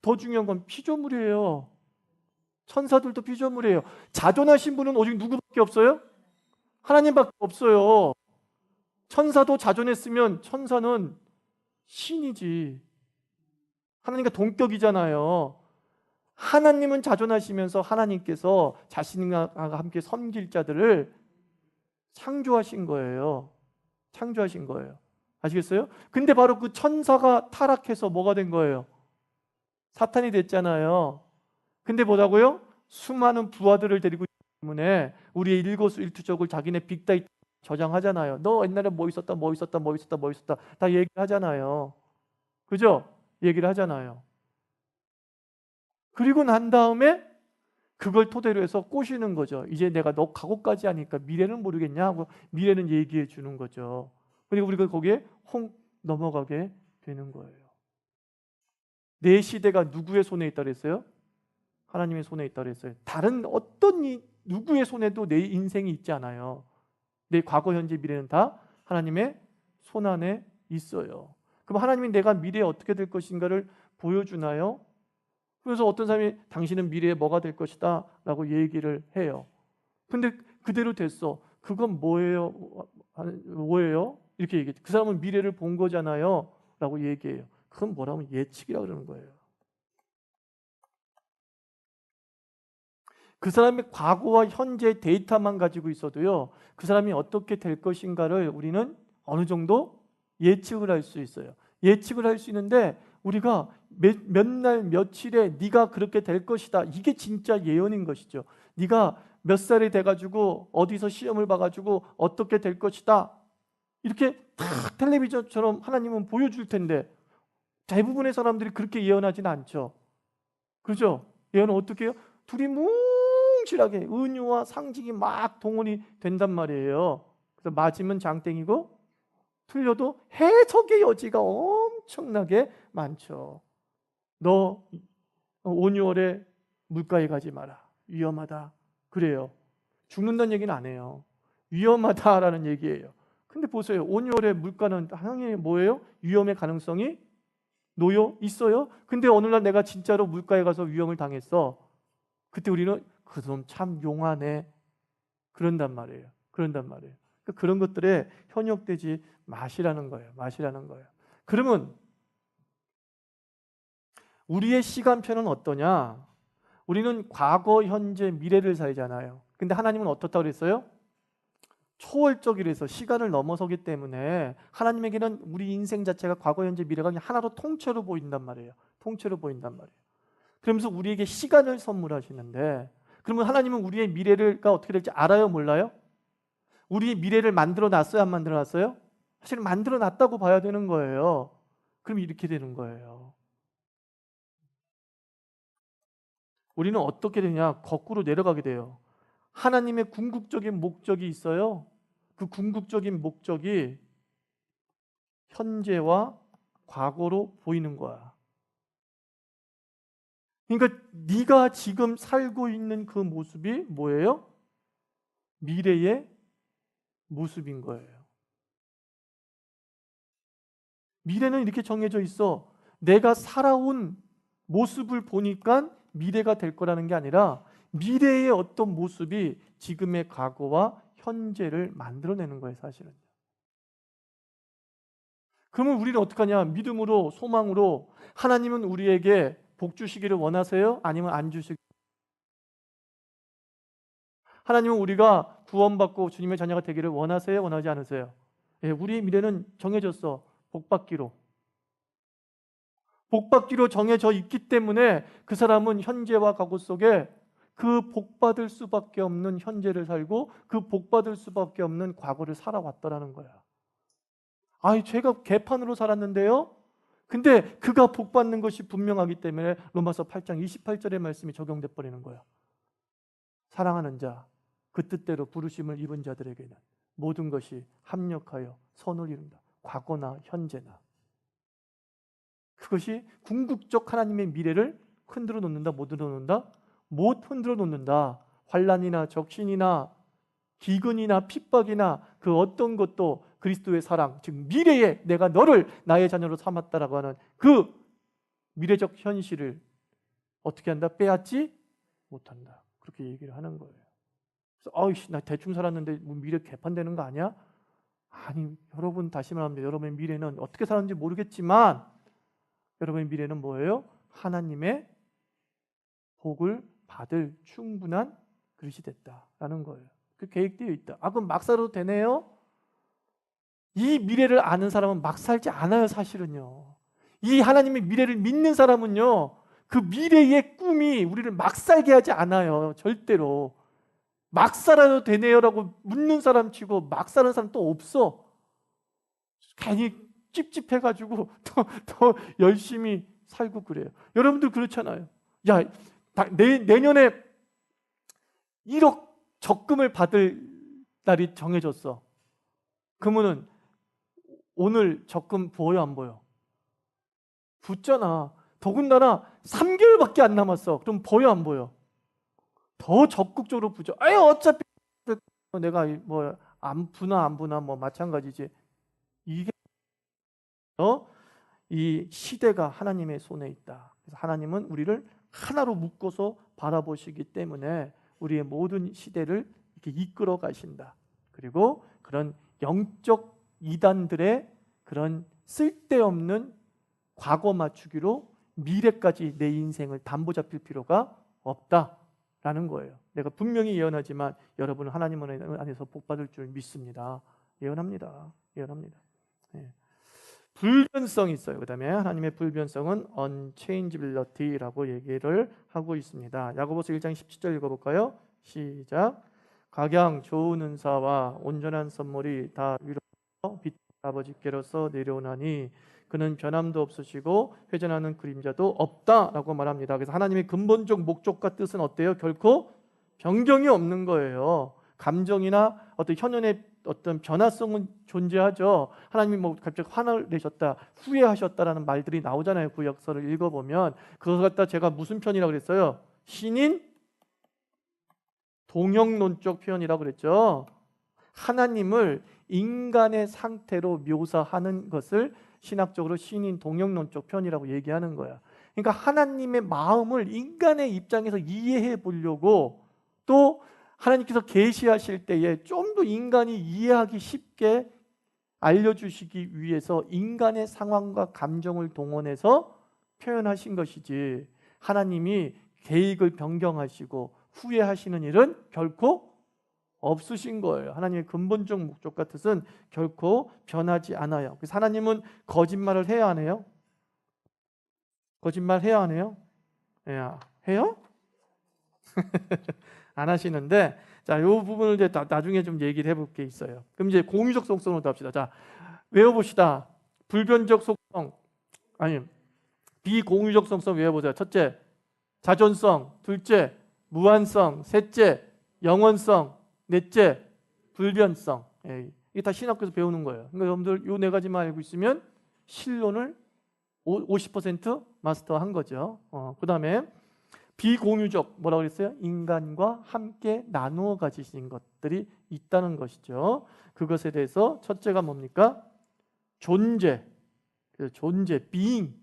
더 중요한 건 피조물이에요. 천사들도 피조물이에요. 자존하신 분은 오직 누구밖에 없어요? 하나님밖에 없어요. 천사도 자존했으면 천사는 신이지. 하나님과 동격이잖아요. 하나님은 자존하시면서 하나님께서 자신과 함께 섬길 자들을 창조하신 거예요. 창조하신 거예요. 아시겠어요? 근데 바로 그 천사가 타락해서 뭐가 된 거예요? 사탄이 됐잖아요. 근데 뭐라고요? 수많은 부하들을 데리고 있기 때문에 우리의 일거수일투족을 자기네 빅데이터 저장하잖아요. 너 옛날에 뭐 있었다 다 얘기하잖아요. 그죠? 얘기를 하잖아요. 그리고 난 다음에 그걸 토대로 해서 꼬시는 거죠. 이제 내가 너 각오까지 하니까 미래는 모르겠냐 하고 미래는 얘기해 주는 거죠. 그리고 우리가 거기에 홍 넘어가게 되는 거예요. 내 시대가 누구의 손에 있다 그랬어요? 하나님의 손에 있다 그랬어요. 다른 어떤 누구의 손에도 내 인생이 있지 않아요. 내 과거, 현재, 미래는 다 하나님의 손 안에 있어요. 그럼 하나님이 내가 미래에 어떻게 될 것인가를 보여주나요? 그래서 어떤 사람이 당신은 미래에 뭐가 될 것이다 라고 얘기를 해요. 근데 그대로 됐어. 그건 뭐예요? 뭐예요? 이렇게 얘기해. 그 사람은 미래를 본 거잖아요 라고 얘기해요. 그건 뭐라면 예측이라고 그러는 거예요. 그 사람의 과거와 현재 데이터만 가지고 있어도요, 그 사람이 어떻게 될 것인가를 우리는 어느 정도 예측을 할 수 있어요. 예측을 할 수 있는데 우리가 몇 날 며칠에 네가 그렇게 될 것이다, 이게 진짜 예언인 것이죠. 네가 몇 살이 돼가지고 어디서 시험을 봐가지고 어떻게 될 것이다, 이렇게 딱 텔레비전처럼 하나님은 보여줄 텐데 대부분의 사람들이 그렇게 예언하지는 않죠. 그렇죠? 예언은 어떻게 해요? 둘이 뭉실하게 은유와 상징이 막 동원이 된단 말이에요. 그래서 맞으면 장땡이고 틀려도 해석의 여지가 엄청나게 많죠. 너 5, 6월에 물가에 가지 마라. 위험하다. 그래요. 죽는다는 얘기는 안 해요. 위험하다라는 얘기예요. 근데 보세요. 5, 6월에 물가는 당연히 뭐예요? 위험의 가능성이 놓여 있어요. 근데 어느 날 내가 진짜로 물가에 가서 위험을 당했어. 그때 우리는 그 놈 참 용하네. 그런단 말이에요. 그런단 말이에요. 그런 것들에 현혹되지 마시라는 거예요. 마시라는 거예요. 그러면 우리의 시간표는 어떠냐? 우리는 과거, 현재, 미래를 살잖아요. 근데 하나님은 어떻다고 그랬어요? 초월적이라서 시간을 넘어서기 때문에 하나님에게는 우리 인생 자체가 과거, 현재, 미래가 그냥 하나로 통째로 보인단 말이에요. 통째로 보인단 말이에요. 그러면서 우리에게 시간을 선물하시는데, 그러면 하나님은 우리의 미래가 어떻게 될지 알아요? 몰라요? 우리의 미래를 만들어 놨어요? 안 만들어 놨어요? 사실 만들어 놨다고 봐야 되는 거예요. 그럼 이렇게 되는 거예요. 우리는 어떻게 되냐? 거꾸로 내려가게 돼요. 하나님의 궁극적인 목적이 있어요. 그 궁극적인 목적이 현재와 과거로 보이는 거야. 그러니까 네가 지금 살고 있는 그 모습이 뭐예요? 미래의 모습인 거예요. 미래는 이렇게 정해져 있어. 내가 살아온 모습을 보니까 미래가 될 거라는 게 아니라 미래의 어떤 모습이 지금의 과거와 현재를 만들어내는 거예요, 사실은. 그러면 우리는 어떻게 하냐? 믿음으로, 소망으로 하나님은 우리에게 복 주시기를 원하세요? 아니면 안 주시기? 하나님은 우리가 구원받고 주님의 자녀가 되기를 원하세요? 원하지 않으세요? 예, 우리의 미래는 정해졌어. 복받기로. 복받기로 정해져 있기 때문에 그 사람은 현재와 과거 속에 그 복받을 수밖에 없는 현재를 살고 그 복받을 수밖에 없는 과거를 살아왔더라는 거야. 아이, 제가 개판으로 살았는데요? 근데 그가 복받는 것이 분명하기 때문에 로마서 8장 28절의 말씀이 적용돼 버리는 거야. 사랑하는 자, 그 뜻대로 부르심을 입은 자들에게는 모든 것이 합력하여 선을 이룬다. 과거나 현재나. 그것이 궁극적 하나님의 미래를 흔들어 놓는다, 못 흔들어 놓는다? 못 흔들어 놓는다. 환난이나 적신이나 기근이나 핍박이나 그 어떤 것도 그리스도의 사랑, 즉 미래에 내가 너를 나의 자녀로 삼았다라고 하는 그 미래적 현실을 어떻게 한다? 빼앗지 못한다. 그렇게 얘기를 하는 거예요. 그래서 아이씨, 나 대충 살았는데 뭐 미래 개판되는 거 아니야? 아니, 여러분, 다시 말합니다. 여러분의 미래는 어떻게 살았는지 모르겠지만 여러분의 미래는 뭐예요? 하나님의 복을 받을 충분한 그릇이 됐다라는 거예요. 그 계획되어 있다. 아, 그럼 막 살아도 되네요? 이 미래를 아는 사람은 막 살지 않아요, 사실은요. 이 하나님의 미래를 믿는 사람은요, 그 미래의 꿈이 우리를 막 살게 하지 않아요, 절대로. 막 살아도 되네요라고 묻는 사람 치고 막 사는 사람 또 없어. 괜히 찝찝해가지고 더 열심히 살고 그래요. 여러분들 그렇잖아요. 야, 내년에 1억 적금을 받을 날이 정해졌어. 그러면은 오늘 적금 보여 안 보여? 붙잖아. 더군다나 3개월밖에 안 남았어. 그럼 보여 안 보여? 더 적극적으로 부죠. 아유 어차피 내가 뭐 안 부나 안 부나 뭐 마찬가지지. 이게 이 시대가 하나님의 손에 있다. 그래서 하나님은 우리를 하나로 묶어서 바라보시기 때문에 우리의 모든 시대를 이렇게 이끌어 가신다. 그리고 그런 영적 이단들의 그런 쓸데없는 과거 맞추기로 미래까지 내 인생을 담보 잡힐 필요가 없다라는 거예요. 내가 분명히 예언하지만 여러분은 하나님 안에서 복 받을 줄 믿습니다. 예언합니다. 예언합니다. 네. 불변성이 있어요. 그 다음에 하나님의 불변성은 unchangeability라고 얘기를 하고 있습니다. 야고보서 1장 17절 읽어볼까요? 시작. 각양 좋은 은사와 온전한 선물이 다 위로부터 빛 아버지께로서 내려오나니 그는 변함도 없으시고 회전하는 그림자도 없다라고 말합니다. 그래서 하나님의 근본적 목적과 뜻은 어때요? 결코 변경이 없는 거예요. 감정이나 어떤 현현의 어떤 변화성은 존재하죠. 하나님이 뭐 갑자기 화를 내셨다, 후회하셨다라는 말들이 나오잖아요. 그 역사를 읽어보면 그걸 갖다 제가 무슨 편이라고 그랬어요? 신인 동형론적 표현이라고 그랬죠. 하나님을 인간의 상태로 묘사하는 것을 신학적으로 신인 동형론적 표현이라고 얘기하는 거야. 그러니까 하나님의 마음을 인간의 입장에서 이해해 보려고 또 하나님께서 계시하실 때에 좀 더 인간이 이해하기 쉽게 알려주시기 위해서 인간의 상황과 감정을 동원해서 표현하신 것이지 하나님이 계획을 변경하시고 후회하시는 일은 결코 없으신 거예요. 하나님의 근본적 목적과 뜻은 결코 변하지 않아요. 그래서 하나님은 거짓말을 해야 안 해요? 거짓말 해야 안 해요? 해요? 안 하시는데 자, 이 부분을 이제 나중에 좀 얘기를 해볼 게 있어요. 그럼 이제 공유적 속성으로 합시다. 자, 외워봅시다. 불변적 속성, 아니 비공유적 속성 외워보세요. 첫째, 자존성. 둘째, 무한성. 셋째, 영원성. 넷째, 불변성. 이게 다 신학교에서 배우는 거예요. 그러니까 여러분들 이 네 가지만 알고 있으면 신론을 50% 마스터한 거죠. 그 다음에 비공유적, 뭐라고 그랬어요? 인간과 함께 나누어 가지신 것들이 있다는 것이죠. 그것에 대해서 첫째가 뭡니까? 존재, being.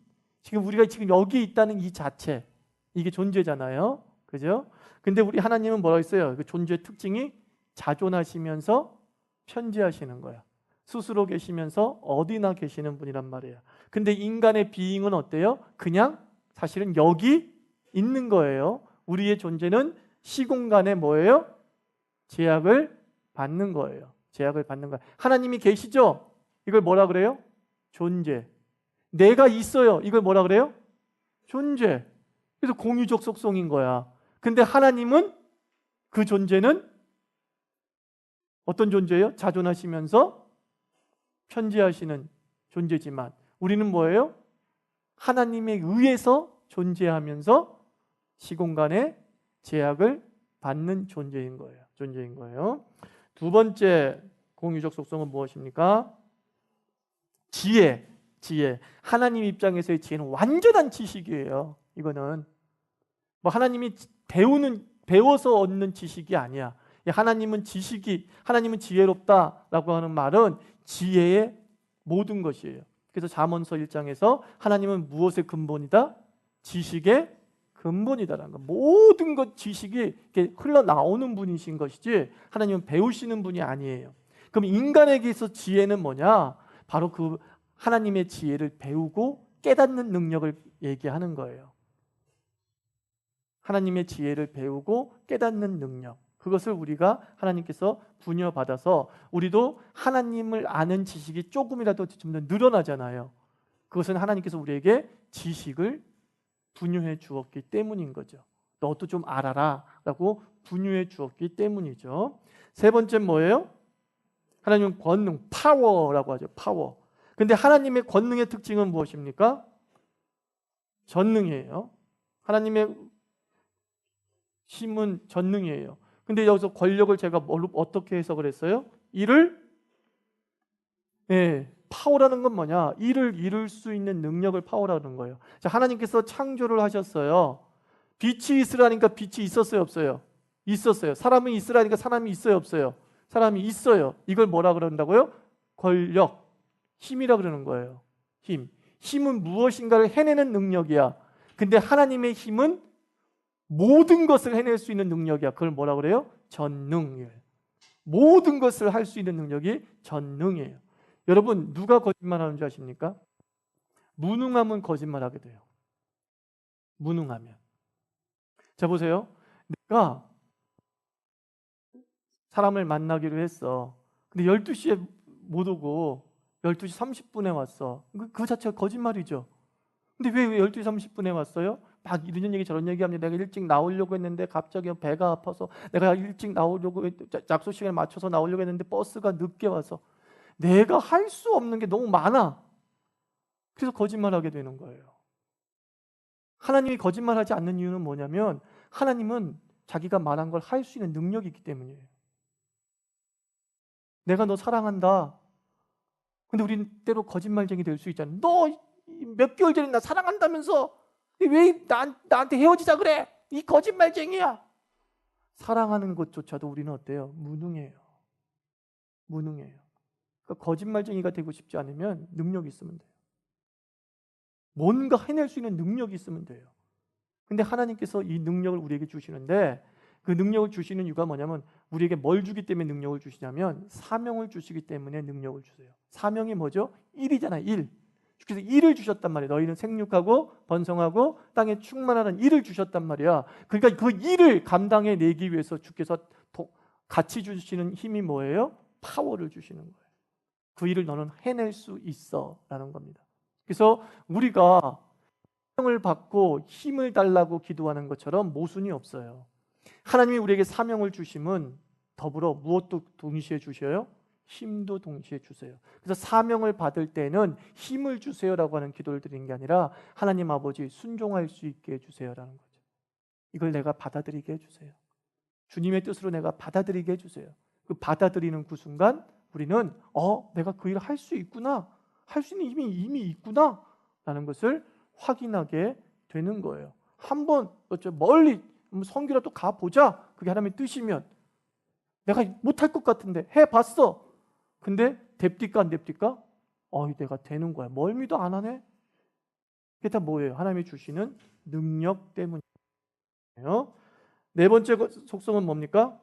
지금 우리가 지금 여기 있다는 이 자체, 이게 존재잖아요. 그죠? 근데 우리 하나님은 뭐라고 했어요? 그 존재의 특징이 자존하시면서 편지하시는 거야. 스스로 계시면서 어디나 계시는 분이란 말이에요. 근데 인간의 being은 어때요? 그냥 사실은 여기 있는 거예요. 우리의 존재는 시공간에 뭐예요? 제약을 받는 거예요. 제약을 받는 거예요. 하나님이 계시죠? 이걸 뭐라 그래요? 존재. 내가 있어요. 이걸 뭐라 그래요? 존재. 그래서 공유적 속성인 거야. 근데 하나님은 그 존재는 어떤 존재예요? 자존하시면서 편지하시는 존재지만 우리는 뭐예요? 하나님에 의해서 존재하면서 시공간의 제약을 받는 존재인 거예요. 두 번째 공유적 속성은 무엇입니까? 지혜. 하나님 입장에서의 지혜는 완전한 지식이에요. 이거는 뭐 하나님이 배워서 얻는 지식이 아니야. 하나님은 지혜롭다라고 하는 말은 지혜의 모든 것이에요. 그래서 잠언서 1장에서 하나님은 무엇의 근본이다? 지식의 근본이다라는 거. 모든 것 지식이 이렇게 흘러나오는 분이신 것이지 하나님은 배우시는 분이 아니에요. 그럼 인간에게서 지혜는 뭐냐? 바로 그 하나님의 지혜를 배우고 깨닫는 능력을 얘기하는 거예요. 하나님의 지혜를 배우고 깨닫는 능력. 그것을 우리가 하나님께서 부여받아서 우리도 하나님을 아는 지식이 조금이라도 좀 더 늘어나잖아요. 그것은 하나님께서 우리에게 지식을 분유해 주었기 때문인 거죠. 너도 좀 알아라 라고 분유해 주었기 때문이죠. 세 번째는 뭐예요? 하나님은 권능, 파워라고 하죠. 파워. 근데 하나님의 권능의 특징은 무엇입니까? 전능이에요. 하나님의 힘은 전능이에요. 근데 여기서 권력을 제가 어떻게 해석을 했어요? 파워라는 건 뭐냐? 일을 이룰 수 있는 능력을 파워라는 거예요. 자, 하나님께서 창조를 하셨어요. 빛이 있으라니까 빛이 있었어요, 없어요? 있었어요. 사람이 있으라니까 사람이 있어요, 없어요? 사람이 있어요. 이걸 뭐라 그런다고요? 권력, 힘이라 그러는 거예요. 힘. 힘은 무엇인가를 해내는 능력이야. 근데 하나님의 힘은 모든 것을 해낼 수 있는 능력이야. 그걸 뭐라 그래요? 전능이에요. 모든 것을 할 수 있는 능력이 전능이에요. 여러분, 누가 거짓말하는 줄 아십니까? 무능하면 거짓말하게 돼요. 무능하면. 자, 보세요. 내가 사람을 만나기로 했어. 근데 12시에 못 오고 12시 30분에 왔어. 그 자체가 거짓말이죠. 근데 왜 12시 30분에 왔어요? 막 이런 얘기 저런 얘기하면 내가 일찍 나오려고 했는데 갑자기 배가 아파서 내가 일찍 나오려고 약속 시간에 맞춰서 나오려고 했는데 버스가 늦게 와서 내가 할 수 없는 게 너무 많아. 그래서 거짓말하게 되는 거예요. 하나님이 거짓말하지 않는 이유는 뭐냐면 하나님은 자기가 말한 걸 할 수 있는 능력이 있기 때문이에요. 내가 너 사랑한다. 근데 우린 때로 거짓말쟁이 될 수 있잖아. 너 몇 개월 전에 나 사랑한다면서 왜 나한테 헤어지자 그래? 이 거짓말쟁이야. 사랑하는 것조차도 우리는 어때요? 무능해요. 무능해요. 그러니까 거짓말쟁이가 되고 싶지 않으면 능력이 있으면 돼요. 뭔가 해낼 수 있는 능력이 있으면 돼요. 근데 하나님께서 이 능력을 우리에게 주시는데 그 능력을 주시는 이유가 뭐냐면 우리에게 뭘 주기 때문에 능력을 주시냐면 사명을 주시기 때문에 능력을 주세요. 사명이 뭐죠? 일이잖아요. 일. 주께서 일을 주셨단 말이에요. 너희는 생육하고 번성하고 땅에 충만하는 일을 주셨단 말이야. 그러니까 그 일을 감당해내기 위해서 주께서 같이 주시는 힘이 뭐예요? 파워를 주시는 거예요. 그 일을 너는 해낼 수 있어 라는 겁니다. 그래서 우리가 사명을 받고 힘을 달라고 기도하는 것처럼 모순이 없어요. 하나님이 우리에게 사명을 주심은 더불어 무엇도 동시에 주셔요? 힘도 동시에 주세요. 그래서 사명을 받을 때는 힘을 주세요라고 하는 기도를 드리는 게 아니라 하나님 아버지 순종할 수 있게 해주세요라는 거죠. 이걸 내가 받아들이게 해주세요. 주님의 뜻으로 내가 받아들이게 해주세요. 그 받아들이는 그 순간 우리는 내가 그 일을 할 수 있구나. 할 수 있는 힘이 이미 있구나 라는 것을 확인하게 되는 거예요. 한번 멀리 선교라도 가보자. 그게 하나님의 뜻이면 내가 못할 것 같은데 해봤어. 근데 됩니까 안 됩니까? 내가 되는 거야. 멀미도 안 하네. 그게 다 뭐예요? 하나님이 주시는 능력 때문이에요. 네 번째 속성은 뭡니까?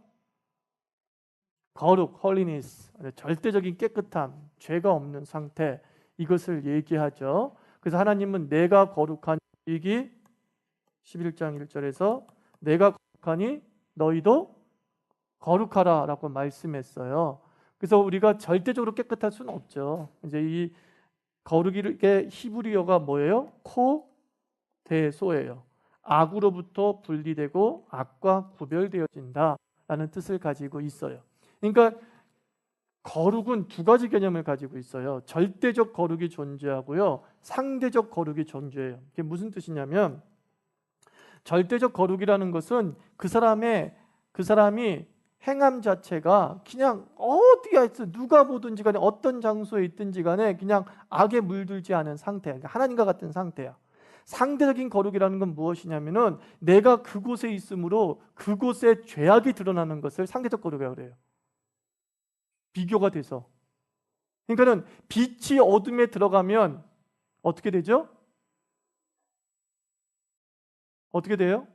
거룩, holiness, 절대적인 깨끗함, 죄가 없는 상태, 이것을 얘기하죠. 그래서 하나님은 내가 거룩한 이기 11장 1절에서 내가 거룩하니 너희도 거룩하라 라고 말씀했어요. 그래서 우리가 절대적으로 깨끗할 수는 없죠. 이제 이 거룩의 히브리어가 뭐예요? 코데소예요. 악으로부터 분리되고 악과 구별되어진다 라는 뜻을 가지고 있어요. 그러니까 거룩은 두 가지 개념을 가지고 있어요. 절대적 거룩이 존재하고요, 상대적 거룩이 존재해요. 이게 무슨 뜻이냐면 절대적 거룩이라는 것은 그 사람이 행함 자체가 그냥 어디에 있어 누가 보든지 간에 어떤 장소에 있든지 간에 그냥 악에 물들지 않은 상태야. 그러니까 하나님과 같은 상태야. 상대적인 거룩이라는 건 무엇이냐면은 내가 그곳에 있으므로 그곳에 죄악이 드러나는 것을 상대적 거룩이라고 그래요. 비교가 돼서. 그러니까는 빛이 어둠에 들어가면 어떻게 되죠? 어떻게 돼요?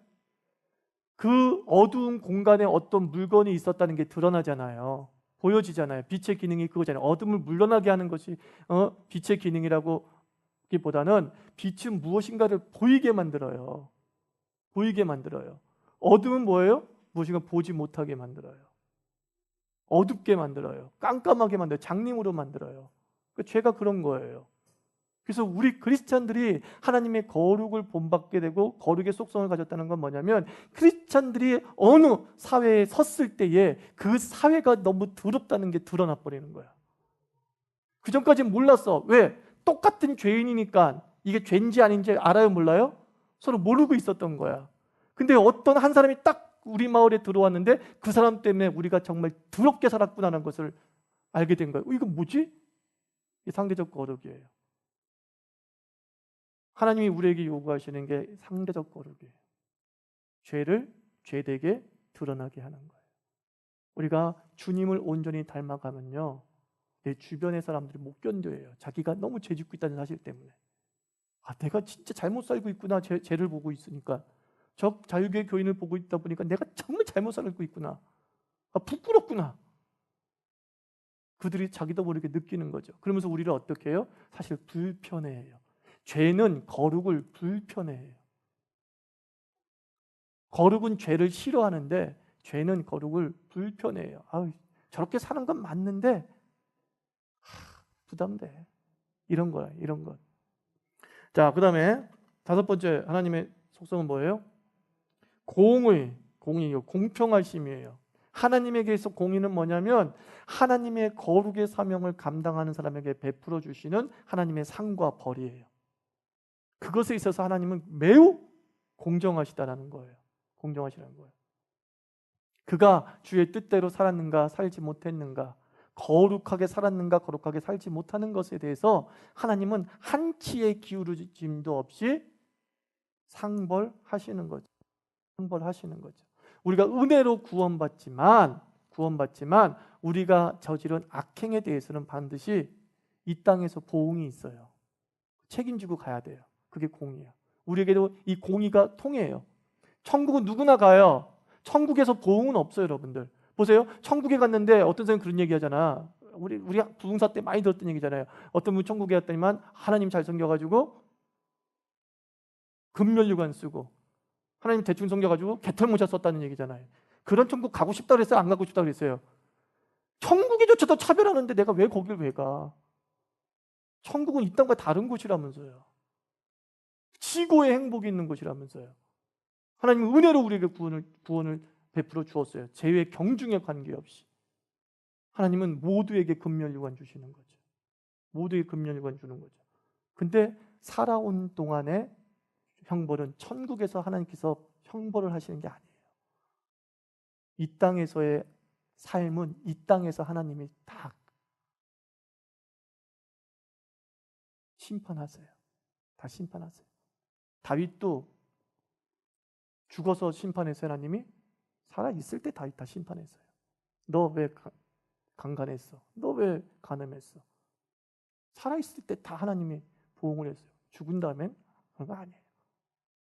그 어두운 공간에 어떤 물건이 있었다는 게 드러나잖아요. 보여지잖아요. 빛의 기능이 그거잖아요. 어둠을 물러나게 하는 것이 빛의 기능이라고 보다는 빛은 무엇인가를 보이게 만들어요. 보이게 만들어요. 어둠은 뭐예요? 무엇인가 보지 못하게 만들어요. 어둡게 만들어요. 깜깜하게 만들어요. 장님으로 만들어요. 죄가 그런 거예요. 그래서 우리 크리스찬들이 하나님의 거룩을 본받게 되고 거룩의 속성을 가졌다는 건 뭐냐면 크리스찬들이 어느 사회에 섰을 때에 그 사회가 너무 더럽다는 게 드러나 버리는 거야. 그 전까지는 몰랐어. 왜? 똑같은 죄인이니까 이게 죄인지 아닌지 알아요, 몰라요? 서로 모르고 있었던 거야. 근데 어떤 한 사람이 딱 우리 마을에 들어왔는데 그 사람 때문에 우리가 정말 더럽게 살았구나라는 것을 알게 된 거예요. 이거 뭐지? 이게 상대적 거룩이에요. 하나님이 우리에게 요구하시는 게 상대적 거룩이에요. 죄를 죄되게 드러나게 하는 거예요. 우리가 주님을 온전히 닮아가면요, 내 주변의 사람들이 못 견뎌해요. 자기가 너무 죄 짓고 있다는 사실 때문에. 내가 진짜 잘못 살고 있구나. 죄를 보고 있으니까. 저 자유교회 교인을 보고 있다 보니까 내가 정말 잘못 살고 있구나. 부끄럽구나. 그들이 자기도 모르게 느끼는 거죠. 그러면서 우리를 어떻게 해요? 사실 불편해해요. 죄는 거룩을 불편해해요. 거룩은 죄를 싫어하는데 죄는 거룩을 불편해해요. 저렇게 사는 건 맞는데 부담돼. 이런 거야, 이런 것. 자, 그 다음에 5번째 하나님의 속성은 뭐예요? 공의요. 공평하심이에요. 하나님에게서 공의는 뭐냐면 하나님의 거룩의 사명을 감당하는 사람에게 베풀어 주시는 하나님의 상과 벌이에요. 그것에 있어서 하나님은 매우 공정하시다라는 거예요. 공정하시라는 거예요. 그가 주의 뜻대로 살았는가 살지 못했는가, 거룩하게 살았는가 거룩하게 살지 못하는 것에 대해서 하나님은 한치의 기울어짐도 없이 상벌하시는 거죠. 상벌하시는 거죠. 우리가 은혜로 구원받지만 우리가 저지른 악행에 대해서는 반드시 이 땅에서 보응이 있어요. 책임지고 가야 돼요. 그게 공의예요. 우리에게도 이 공의가 통해요. 천국은 누구나 가요. 천국에서 보응은 없어요, 여러분들. 보세요. 천국에 갔는데 어떤 사람이 그런 얘기 하잖아. 우리 부흥사 때 많이 들었던 얘기잖아요. 어떤 분 천국에 갔더니만 하나님 잘 섬겨가지고 금면류관 쓰고 하나님 대충 섬겨가지고 개털모자 썼다는 얘기잖아요. 그런 천국 가고 싶다 그랬어요? 안 가고 싶다 그랬어요? 천국이조차도 차별하는데 내가 왜 거길 왜 가? 천국은 이 땅과 다른 곳이라면서요. 지고의 행복이 있는 곳이라면서요. 하나님은 은혜로 우리에게 구원을 베풀어 주었어요. 죄의 경중에 관계없이. 하나님은 모두에게 금면류관 주시는 거죠. 모두에게 금면류관 주는 거죠. 근데 살아온 동안에 형벌은 천국에서 하나님께서 형벌을 하시는 게 아니에요. 이 땅에서의 삶은 이 땅에서 하나님이 다 심판하세요. 다 심판하세요. 다윗도 죽어서 심판했어요. 하나님이 살아있을 때 다윗 다 심판했어요. 너 왜 강간했어? 너 왜 간음했어? 살아있을 때 다 하나님이 보응을 했어요. 죽은 다음엔 그런 거 아니에요.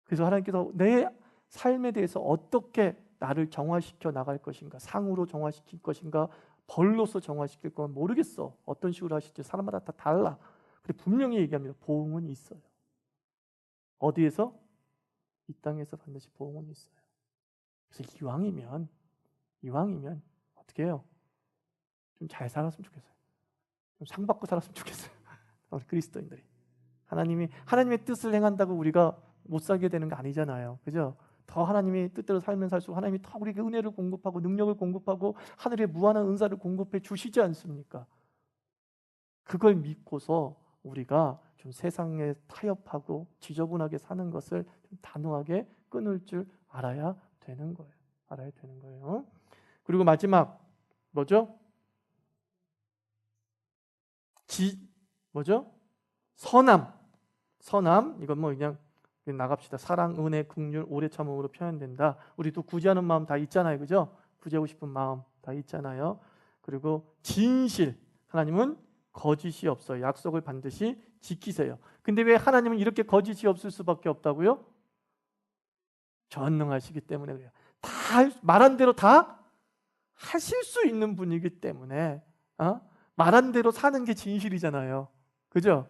그래서 하나님께서 내 삶에 대해서 어떻게 나를 정화시켜 나갈 것인가, 상으로 정화시킬 것인가, 벌로서 정화시킬 건 모르겠어. 어떤 식으로 하실지 사람마다 다 달라. 근데 분명히 얘기합니다. 보응은 있어요. 어디에서? 이 땅에서 반드시 보응은 있어요. 그래서 이왕이면 어떻게 해요? 좀 잘 살았으면 좋겠어요. 좀 상 받고 살았으면 좋겠어요. 우리 그리스도인들이 하나님의 뜻을 행한다고 우리가 못 살게 되는 거 아니잖아요. 그죠? 더 하나님이 뜻대로 살면 살수록 하나님이 더 우리에게 은혜를 공급하고 능력을 공급하고 하늘의 무한한 은사를 공급해 주시지 않습니까? 그걸 믿고서 우리가 좀 세상에 타협하고 지저분하게 사는 것을 좀 단호하게 끊을 줄 알아야 되는 거예요. 알아야 되는 거예요. 그리고 마지막 뭐죠? 선함. 이건 뭐 그냥 나갑시다. 사랑, 은혜, 긍휼, 오래 참음으로 표현된다. 우리도 구제하는 마음 다 있잖아요. 그죠? 구제하고 싶은 마음 다 있잖아요. 그리고 진실. 하나님은 거짓이 없어요. 약속을 반드시 지키세요. 근데 왜 하나님은 이렇게 거짓이 없을 수밖에 없다고요? 전능하시기 때문에 그래요. 다 말한 대로 다 하실 수 있는 분이기 때문에 말한 대로 사는 게 진실이잖아요. 그죠?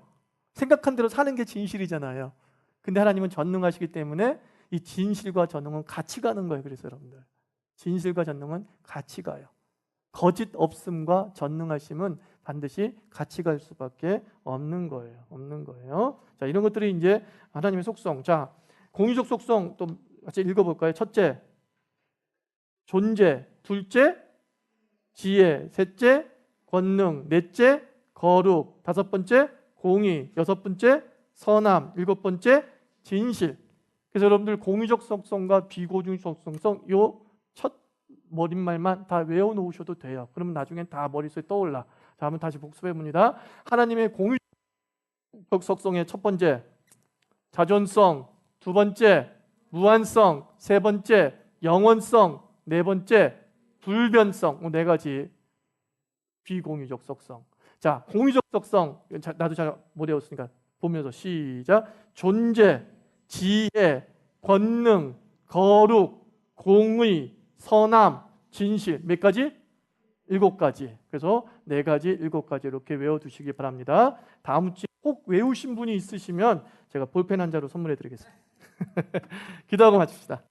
생각한 대로 사는 게 진실이잖아요. 근데 하나님은 전능하시기 때문에 이 진실과 전능은 같이 가는 거예요. 그래서 여러분들 진실과 전능은 같이 가요. 거짓 없음과 전능하심은 반드시 같이 갈 수밖에 없는 거예요. 자, 이런 것들이 이제 하나님의 속성. 자, 공의적 속성 또 같이 읽어볼까요? 첫째, 존재. 둘째, 지혜. 셋째, 권능. 넷째, 거룩, 다섯 번째 공의, 여섯 번째 선함, 일곱 번째 진실. 그래서 여러분들 공의적 속성과 비공의적 속성 요 첫 머릿말만 다 외워놓으셔도 돼요. 그러면 나중엔 다 머릿속에 떠올라. 자, 한번 다시 복습해 봅니다. 하나님의 공의적 속성의 첫 번째 자존성, 두 번째 무한성, 세 번째 영원성, 네 번째 불변성, 네 가지 비공유적 속성. 자, 공유적 속성 나도 잘 못 외웠으니까 보면서 시작. 존재, 지혜, 권능, 거룩, 공의, 선함, 진실. 몇 가지? 일곱 가지. 그래서 네 가지, 일곱 가지 이렇게 외워두시기 바랍니다. 다음 주에 꼭 외우신 분이 있으시면 제가 볼펜 한 자루 선물해 드리겠습니다. 기도하고 마칩시다.